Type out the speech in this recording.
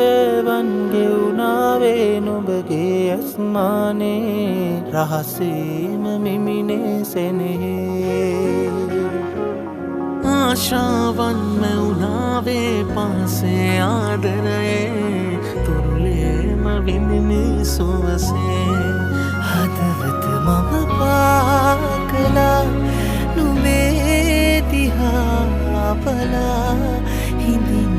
දේවන් ගෙවුනාවේ නුඹගේ අස්මානේ රහසේම මිමිනේ සෙනෙහේ ආශාවන් මැවුනාවේ පාසේ ආදරයේ තුරුලේම විඳිනේ සුවසේ හදවත මම පාකලා නුඹේ දිහා බලා හිඳින